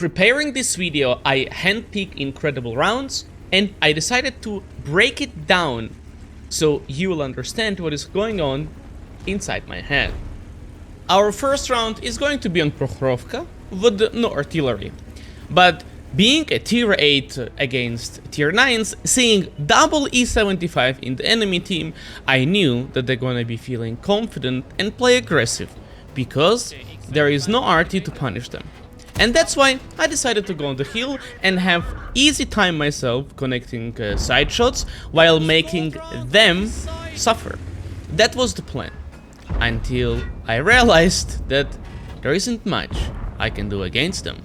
Preparing this video, I handpicked incredible rounds and I decided to break it down so you will understand what is going on inside my head. Our first round is going to be on Prokhorovka with no artillery, but being a tier 8 against tier 9s, seeing double E75 in the enemy team, I knew that they're gonna be feeling confident and play aggressive, because there is no arty to punish them. And that's why I decided to go on the hill and have easy time myself connecting side shots while making them suffer. That was the plan, until I realized that there isn't much I can do against them.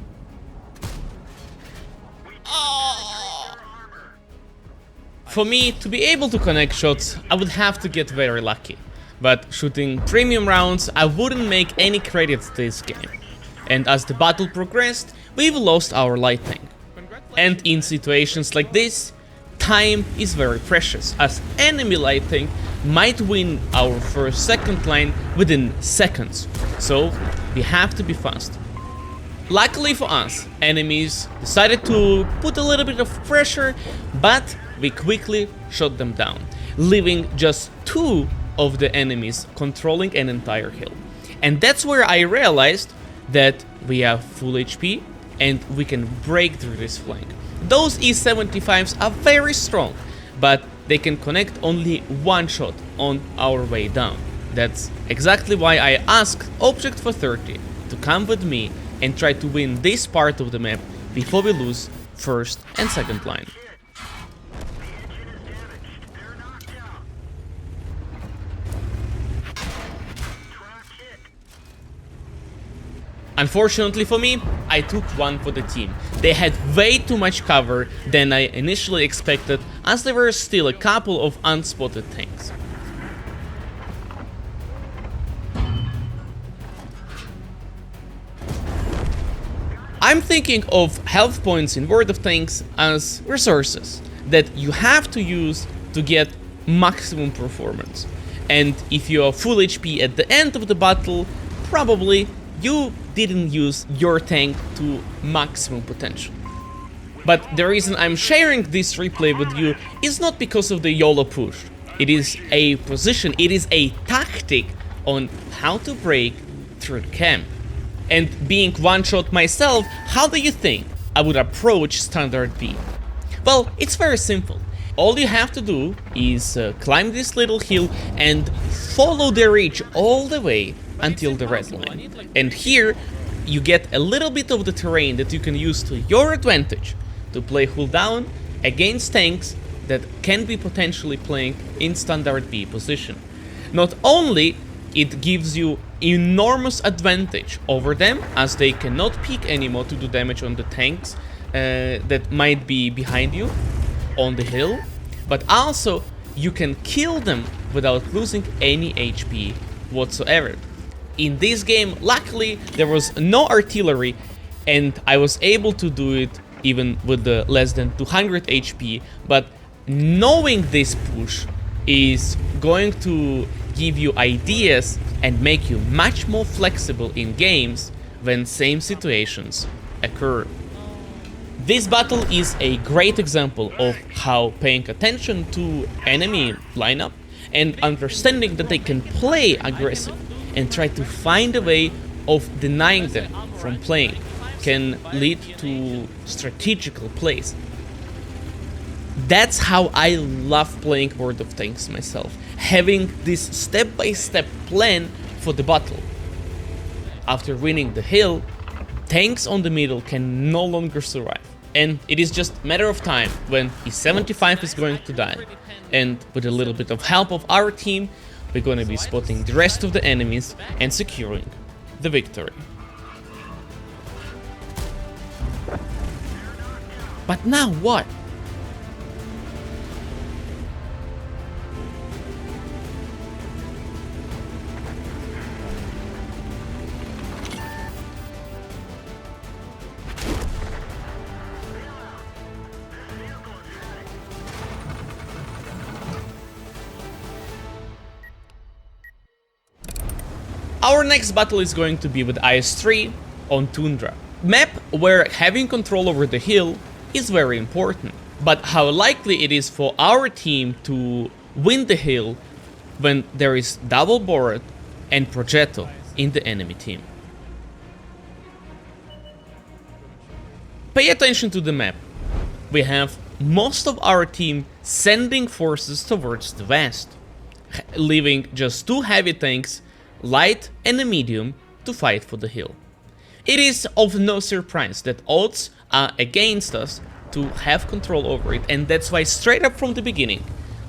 For me to be able to connect shots, I would have to get very lucky. But shooting premium rounds, I wouldn't make any credit to this game. And as the battle progressed, we've lost our light tank. And in situations like this, time is very precious, as enemy light tank might win our first second line within seconds. So we have to be fast. Luckily for us, enemies decided to put a little bit of pressure, but we quickly shot them down, leaving just 2 of the enemies controlling an entire hill. And that's where I realized that we have full HP and we can break through this flank. Those E75s are very strong, but they can connect only one shot on our way down. That's exactly why I asked Object for 30 to come with me and try to win this part of the map before we lose first and second line. Unfortunately for me, I took one for the team. They had way too much cover than I initially expected, as there were still a couple of unspotted tanks. I'm thinking of health points in World of Tanks as resources that you have to use to get maximum performance. And if you are full HP at the end of the battle, probably you didn't use your tank to maximum potential. But the reason I'm sharing this replay with you is not because of the YOLO push. It is a position, it is a tactic on how to break through the camp. And being one-shot myself, how do you think I would approach standard B? Well, it's very simple. All you have to do is climb this little hill and follow the ridge all the way until the red line. And here you get a little bit of the terrain that you can use to your advantage to play hull down against tanks that can be potentially playing in standard B position. Not only it gives you enormous advantage over them, as they cannot peek anymore to do damage on the tanks that might be behind you on the hill, but also you can kill them without losing any HP whatsoever. In this game, luckily, there was no artillery, and I was able to do it even with the less than 200 HP, but knowing this push is going to give you ideas and make you much more flexible in games when same situations occur. This battle is a great example of how paying attention to enemy lineup and understanding that they can play aggressive and try to find a way of denying them from playing can lead to strategical plays. That's how I love playing World of Tanks myself, having this step-by-step plan for the battle. After winning the hill, tanks on the middle can no longer survive, and it is just a matter of time when E75 is going to die, and with a little bit of help of our team, we're going to be spotting the rest of the enemies and securing the victory. But now what? Our next battle is going to be with IS-3 on Tundra. map where having control over the hill is very important, but how likely it is for our team to win the hill when there is double board and Progetto in the enemy team. Pay attention to the map. We have most of our team sending forces towards the west, leaving just 2 heavy tanks, light and a medium, to fight for the hill. It is of no surprise that odds are against us to have control over it, and that's why straight up from the beginning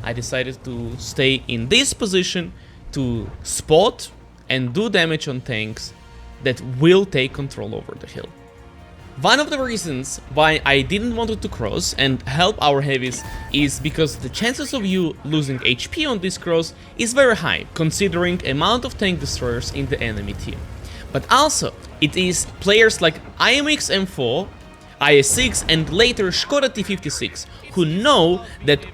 I decided to stay in this position to spot and do damage on tanks that will take control over the hill. One of the reasons why I didn't want to cross and help our heavies is because the chances of you losing HP on this cross is very high, considering amount of tank destroyers in the enemy team. But also, it is players like iyouxin 4, IS6 and later Skoda T56 who know that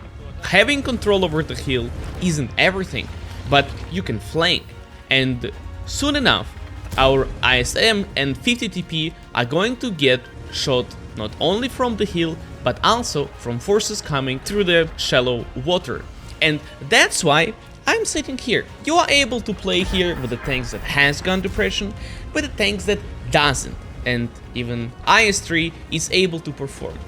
having control over the hill isn't everything, but you can flank, and soon enough our ISM and 50 TP are going to get shot not only from the hill but also from forces coming through the shallow water. And that's why I'm sitting here. You are able to play here with the tanks that has gun depression, with the tanks that doesn't, and even IS3 is able to perform.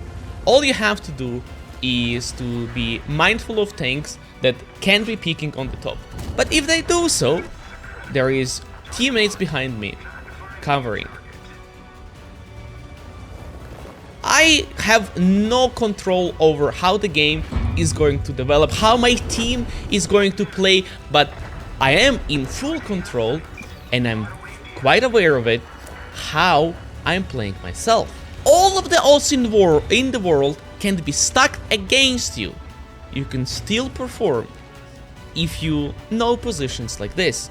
All you have to do is to be mindful of tanks that can be peeking on the top. But if they do so, there is teammates behind me covering. I have no control over how the game is going to develop, how my team is going to play, but I am in full control and I'm quite aware of it, how I'm playing myself. All of the odds in the world can be stacked against you. You can still perform if you know positions like this.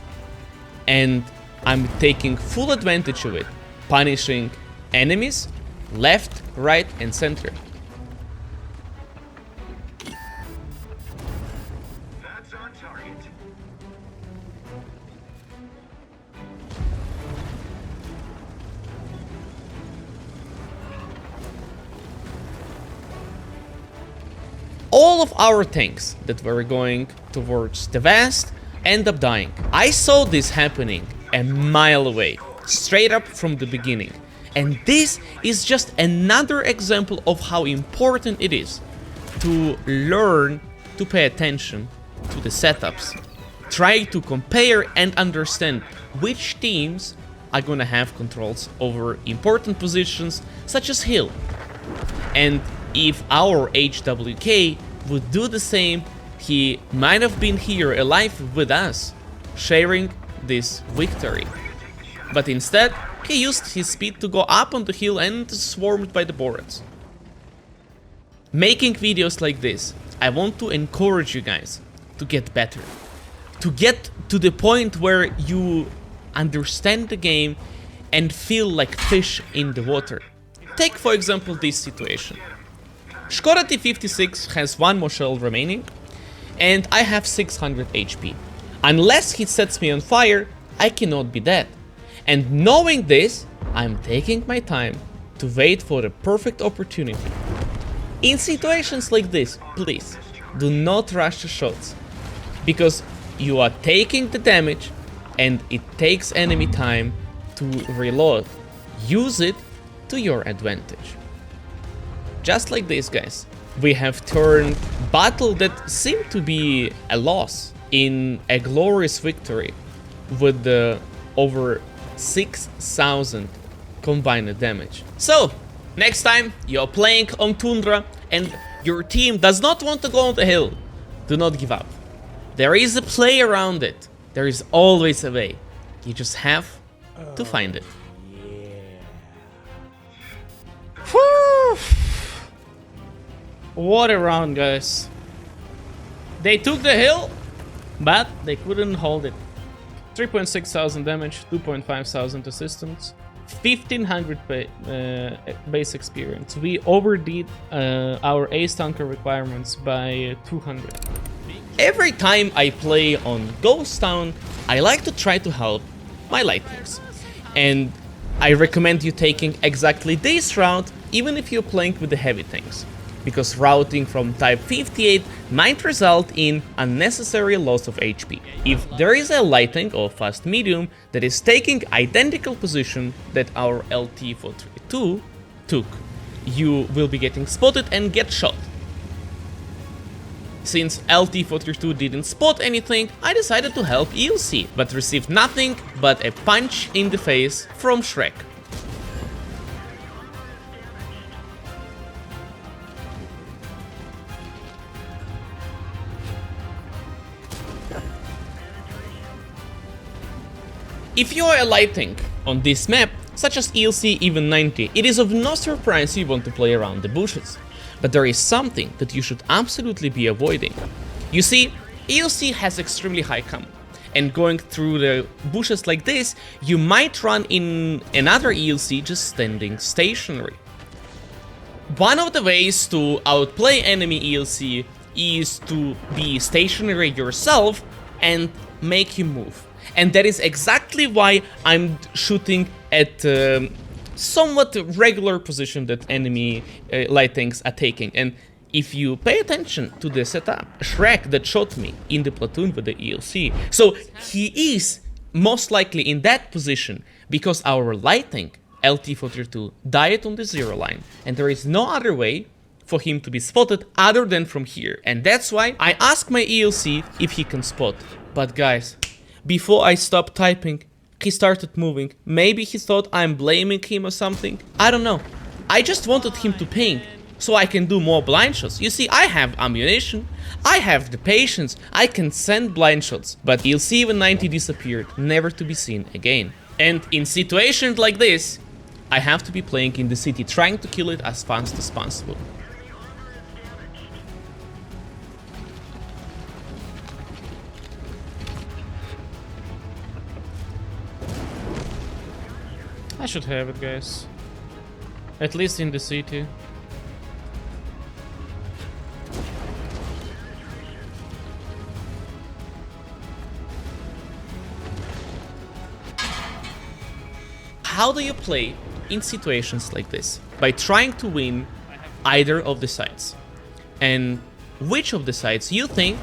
And I'm taking full advantage of it, punishing enemies left, right and center. That's on target. All of our tanks that were going towards the west end up dying. I saw this happening a mile away, straight up from the beginning. And this is just another example of how important it is to learn to pay attention to the setups. Try to compare and understand which teams are gonna have controls over important positions such as hill. And if our HWK would do the same, he might have been here alive with us, sharing this victory. But instead, he used his speed to go up on the hill and swarmed by the boards. Making videos like this, I want to encourage you guys to get better. To get to the point where you understand the game and feel like fish in the water. Take for example this situation. Skoda T56 has 1 more shell remaining and I have 600 HP. Unless he sets me on fire, I cannot be dead. And knowing this, I'm taking my time to wait for the perfect opportunity. In situations like this, please, do not rush the shots, because you are taking the damage and it takes enemy time to reload. Use it to your advantage. Just like this, guys. We have turned battle that seemed to be a loss in a glorious victory with the over 6,000 combined damage. So, next time you're playing on Tundra and your team does not want to go on the hill, do not give up. There is a play around it. There is always a way. You just have to find it. Whew. What a round, guys. They took the hill, but they couldn't hold it. 3,600 damage, 2,500 assistance, 1,500 base experience. We overdid our ace tanker requirements by 200. Every time I play on Ghost Town, I like to try to help my lightnings. And I recommend you taking exactly this route even if you're playing with the heavy tanks, because routing from type 58 might result in unnecessary loss of HP. If there is a light tank or fast medium that is taking identical position that our LT-432 took, you will be getting spotted and get shot. Since LT-432 didn't spot anything, I decided to help iyouxin, but received nothing but a punch in the face from Shrek. If you are a light tank on this map, such as iyouxin even 90, it is of no surprise you want to play around the bushes. But there is something that you should absolutely be avoiding. You see, iyouxin has extremely high combo, and going through the bushes like this, you might run in another iyouxin just standing stationary. One of the ways to outplay enemy iyouxin is to be stationary yourself and make him move. And that is exactly why I'm shooting at somewhat regular position that enemy light tanks are taking. And if you pay attention to the setup, Shrek that shot me in the platoon with the iyouxin, so he is most likely in that position because our light tank LT-432 died on the 0 line, and there is no other way for him to be spotted other than from here. And that's why I asked my iyouxin if he can spot. But guys, before I stopped typing, he started moving. Maybe he thought I'm blaming him or something. I don't know. I just wanted him to ping so I can do more blind shots. You see, I have ammunition, I have the patience, I can send blind shots. But iyouxin even 90 disappeared, never to be seen again. And in situations like this, I have to be playing in the city, trying to kill it as fast as possible. I should have it, guys. At least in the city. How do you play in situations like this? By trying to win either of the sides. And which of the sides you think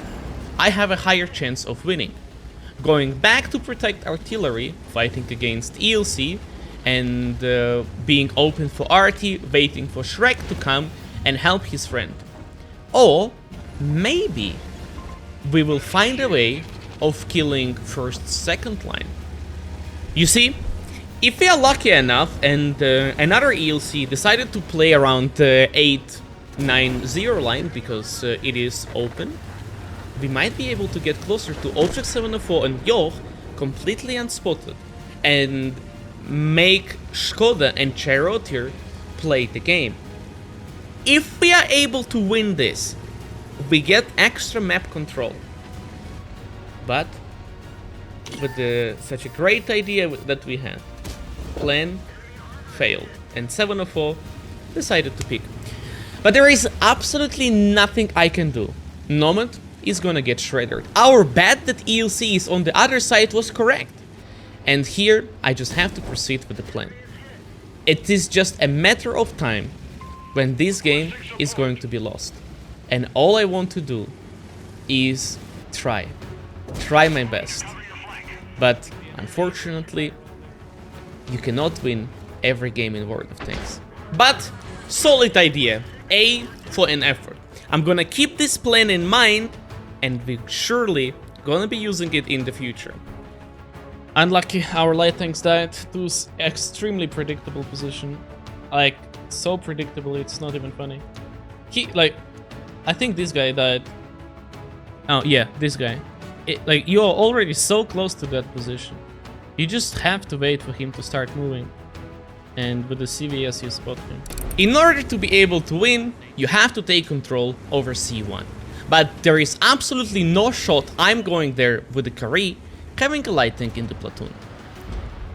I have a higher chance of winning? Going back to protect artillery, fighting against iyouxin, and being open for arty, waiting for Shrek to come and help his friend. Or maybe we will find a way of killing first, second line. You see, if we are lucky enough and another iyouxin decided to play around 8-9-0 line because it is open, we might be able to get closer to Object 704 and Yoch completely unspotted and make Skoda and Charioteer play the game. If we are able to win this, we get extra map control. But with such a great idea that we had, plan failed, and 704 decided to pick. But there is absolutely nothing I can do. Nomad is gonna get shredded. Our bet that iyouxin is on the other side was correct. And here, I just have to proceed with the plan. It is just a matter of time when this game is going to be lost. And all I want to do is try my best. But unfortunately, you cannot win every game in World of Tanks. But solid idea, A for an effort. I'm gonna keep this plan in mind, and we're surely gonna be using it in the future. Unlucky, our light tanks died to extremely predictable position. Like, so predictable, it's not even funny. I think this guy died. Oh, yeah, this guy. You are already so close to that position. You just have to wait for him to start moving. And with the CVS, you spot him. In order to be able to win, you have to take control over C1. But there is absolutely no shot I'm going there with the Kari having a light tank in the platoon.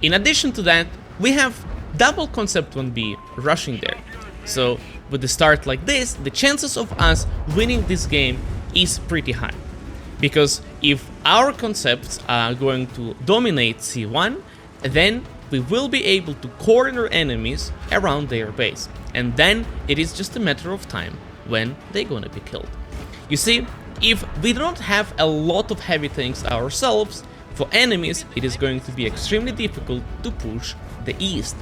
In addition to that, we have double concept 1B rushing there. So with the start like this, the chances of us winning this game is pretty high. Because if our concepts are going to dominate C1, then we will be able to corner enemies around their base, and then it is just a matter of time when they're gonna be killed. You see, if we don't have a lot of heavy tanks ourselves, for enemies it is going to be extremely difficult to push the east.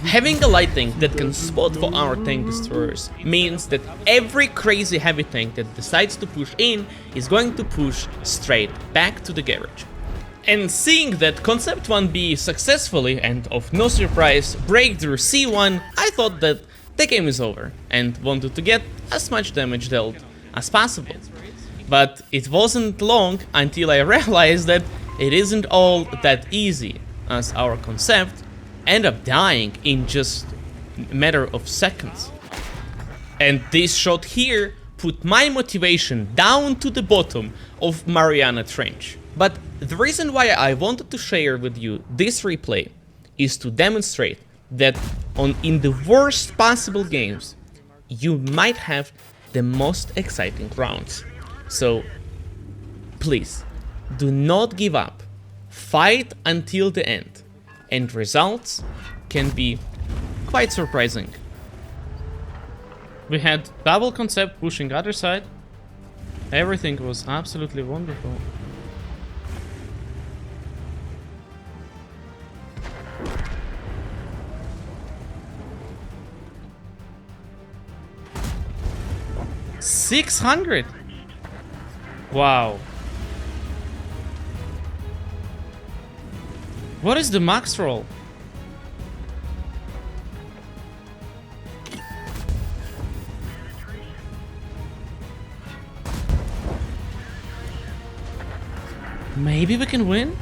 Having a light tank that can spot for our tank destroyers means that every crazy heavy tank that decides to push in is going to push straight back to the garage. And seeing that Concept 1B successfully, and of no surprise, break through C1, I thought that the game is over and wanted to get as much damage dealt as possible. But it wasn't long until I realized that it isn't all that easy, as our Concept ended up dying in just a matter of seconds. And this shot here put my motivation down to the bottom of Mariana Trench. But the reason why I wanted to share with you this replay is to demonstrate that in the worst possible games, you might have the most exciting rounds. So please, do not give up. Fight until the end, and results can be quite surprising. We had double Concept pushing other side. Everything was absolutely wonderful. $600. Wow. What is the max roll? Maybe we can win?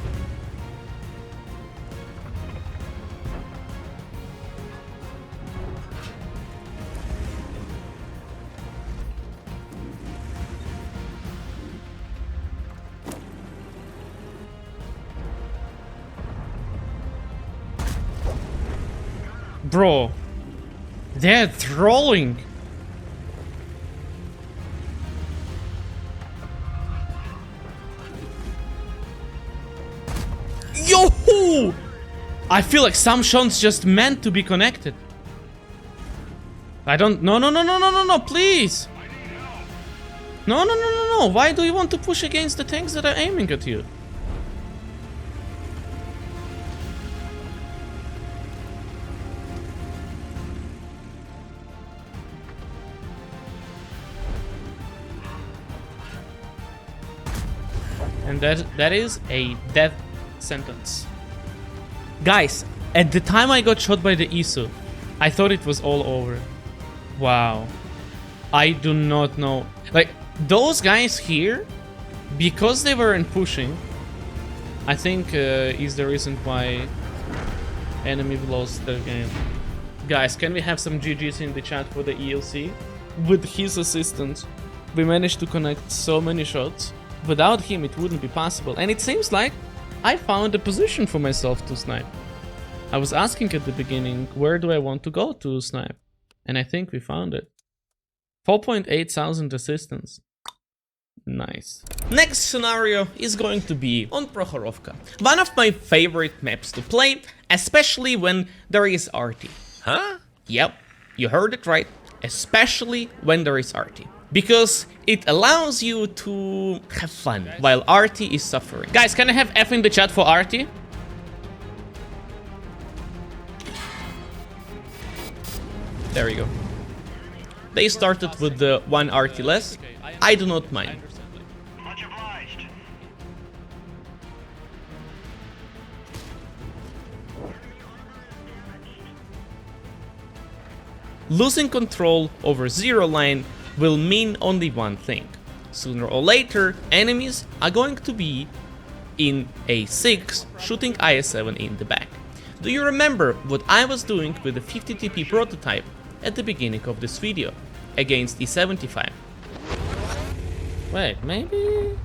Bro, they're trolling. Yo! I feel like some shots just meant to be connected. I don't. No, please. No. Why do you want to push against the tanks that are aiming at you? And that is a death sentence. Guys, at the time I got shot by the iyouxin, I thought it was all over. Wow. I do not know. Like, those guys here, because they weren't pushing, I think is the reason why enemy lost their game. Guys, can we have some GGs in the chat for the iyouxin? With his assistance, we managed to connect so many shots. Without him, it wouldn't be possible. And it seems like I found a position for myself to snipe. I was asking at the beginning, where do I want to go to snipe? And I think we found it. 4.8 thousand assistance. Nice. Next scenario is going to be on Prokhorovka. One of my favorite maps to play, especially when there is arty. Huh? Yep, you heard it right. Especially when there is arty. Because it allows you to have fun while arty is suffering. Guys, can I have F in the chat for arty? There you go. They started with the one arty less. I do not mind. Much obliged. Losing control over zero line will mean only one thing. Sooner or later, enemies are going to be in A6 shooting IS-7 in the back. Do you remember what I was doing with the 50 TP prototype at the beginning of this video against E75? Wait, maybe...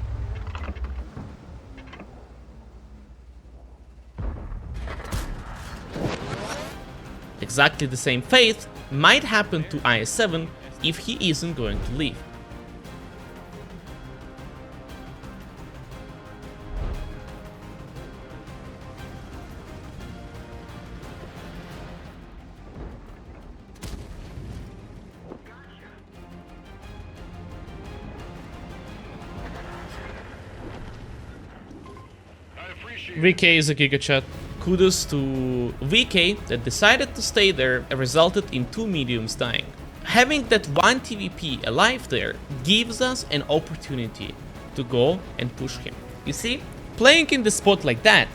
Exactly the same fate might happen to IS-7 if he isn't going to leave. VK is a Giga Chat. Kudos to VK that decided to stay there and resulted in 2 mediums dying. Having that 1 TVP alive there gives us an opportunity to go and push him. You see, playing in the spot like that,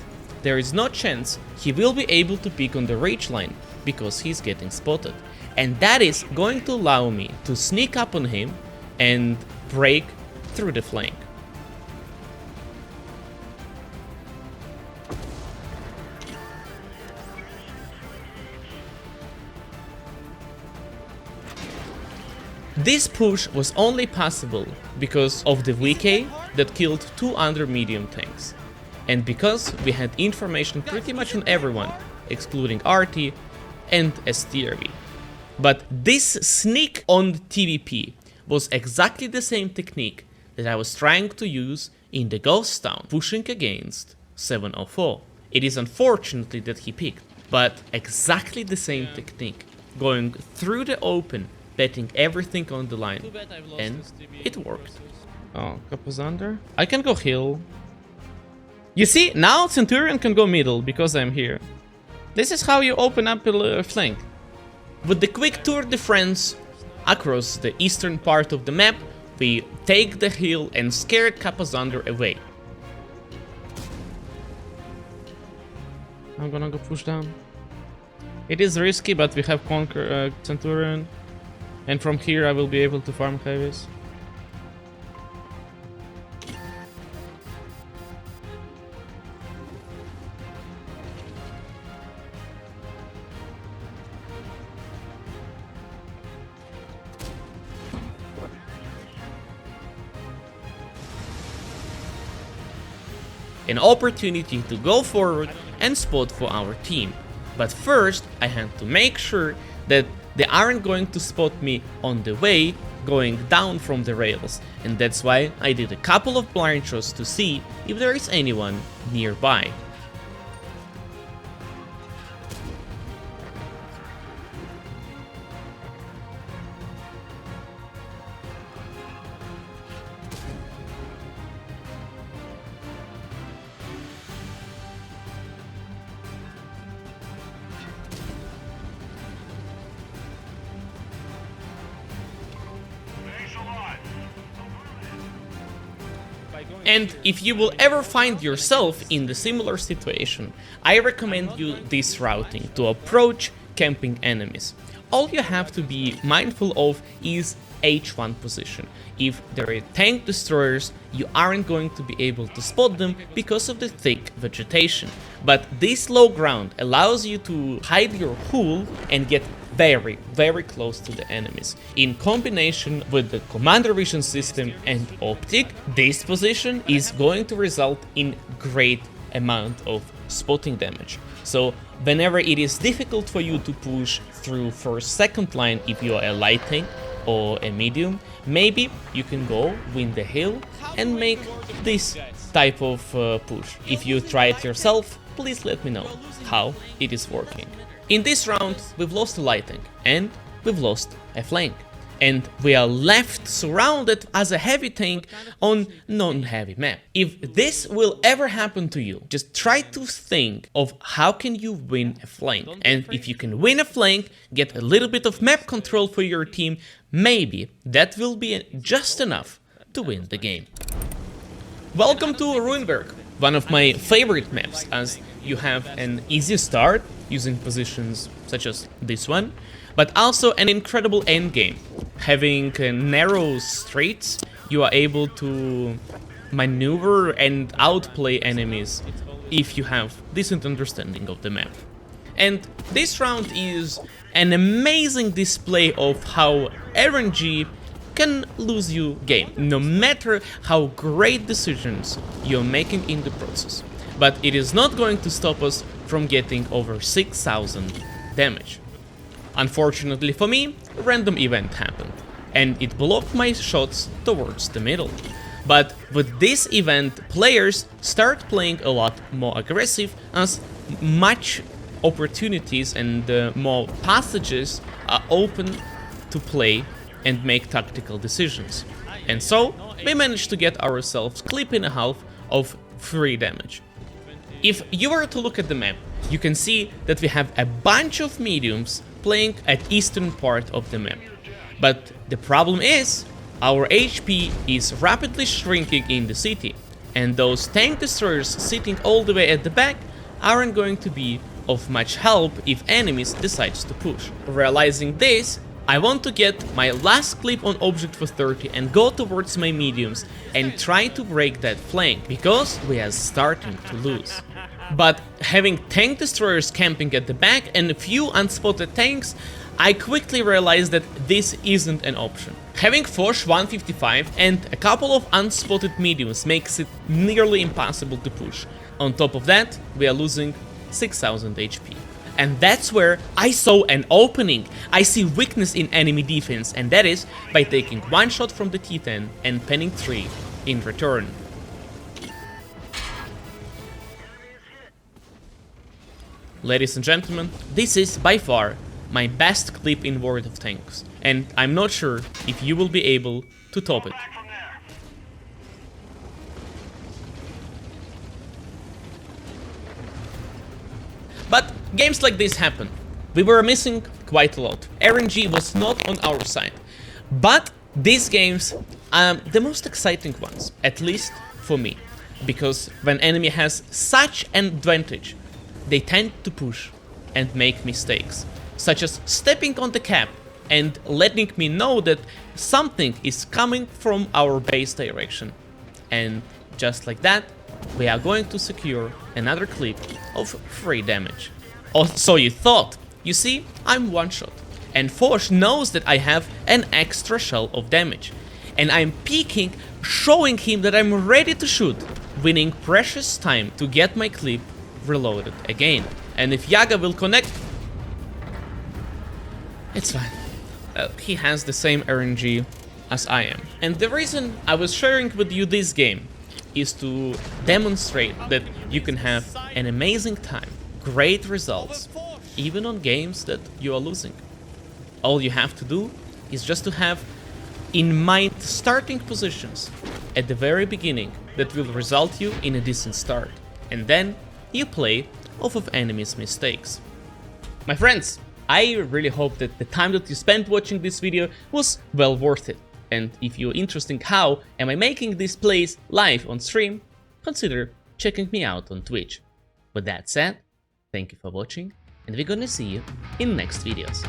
there is no chance he will be able to pick on the rage line because he's getting spotted. And that is going to allow me to sneak up on him and break through the flank. This push was only possible because of the VK that killed 2 other medium tanks, and because we had information pretty much on everyone, excluding Arty and STRV. But this sneak on the TVP was exactly the same technique that I was trying to use in the Ghost Town, pushing against 704. It is unfortunately that he picked, but exactly the same technique, going through the open, betting everything on the line, and it worked. Oh, Capazander? I can go heal. You see, now Centurion can go middle because I'm here. This is how you open up a flank. With the quick tour de France across the eastern part of the map, we take the hill and scare Capazander away. I'm gonna go push down. It is risky, but we have Conquer Centurion. And from here I will be able to farm heavies. An opportunity to go forward and spot for our team. But first I had to make sure that they aren't going to spot me on the way going down from the rails, and that's why I did a couple of blind shots to see if there is anyone nearby. And if you will ever find yourself in the similar situation, I recommend you this routing to approach camping enemies. All you have to be mindful of is H1 position. If there are tank destroyers, you aren't going to be able to spot them because of the thick vegetation. But this low ground allows you to hide your hull and get very, very close to the enemies. In combination with the commander vision system and optic, this position is going to result in great amount of spotting damage. So whenever it is difficult for you to push through first, second line if you are a light tank or a medium, maybe you can go win the hill and make this type of push. If you try it yourself, please let me know how it is working. In this round, we've lost a light tank and we've lost a flank. And we are left surrounded as a heavy tank on non-heavy map. If this will ever happen to you, just try to think of how can you win a flank. And if you can win a flank, get a little bit of map control for your team, maybe that will be just enough to win the game. Welcome to Ruinberg, one of my favorite maps, as you have an easy start using positions such as this one, but also an incredible endgame. Having narrow streets, you are able to maneuver and outplay enemies if you have decent understanding of the map. And this round is an amazing display of how RNG can lose you game, no matter how great decisions you're making in the process. But it is not going to stop us from getting over 6,000 damage. Unfortunately for me, a random event happened, and it blocked my shots towards the middle. But with this event, players start playing a lot more aggressive, as much opportunities and more passages are open to play and make tactical decisions. And so, we managed to get ourselves clip and a half of free damage. If you were to look at the map, you can see that we have a bunch of mediums playing at eastern part of the map. But the problem is, our HP is rapidly shrinking in the city, and those tank destroyers sitting all the way at the back aren't going to be of much help if enemies decides to push. Realizing this, I want to get my last clip on object for 30 and go towards my mediums and try to break that flank, because we are starting to lose. But having tank destroyers camping at the back and a few unspotted tanks, I quickly realized that this isn't an option. Having Foch 155 and a couple of unspotted mediums makes it nearly impossible to push. On top of that, we are losing 6000 HP. And that's where I saw an opening. I see weakness in enemy defense, and that is by taking one shot from the T10 and penning 3 in return. Ladies and gentlemen, this is by far my best clip in World of Tanks, and I'm not sure if you will be able to top it. Back from there. But games like this happen. We were missing quite a lot. RNG was not on our side. But these games are the most exciting ones, at least for me. Because when enemy has such an advantage, they tend to push and make mistakes, such as stepping on the cap and letting me know that something is coming from our base direction. And just like that, we are going to secure another clip of free damage. Oh, so you thought. You see, I'm one shot. And Foch knows that I have an extra shell of damage. And I'm peeking, showing him that I'm ready to shoot, winning precious time to get my clip reloaded again. And if Yaga will connect, it's fine. He has the same RNG as I am. And the reason I was sharing with you this game is to demonstrate that you can have an amazing time, great results, even on games that you are losing. All you have to do is just to have in mind starting positions at the very beginning that will result you in a decent start. And then you play off of enemies' mistakes. My friends, I really hope that the time that you spent watching this video was well worth it. And if you're interested in how am I making these plays live on stream, consider checking me out on Twitch. With that said, thank you for watching, and we're gonna see you in next videos.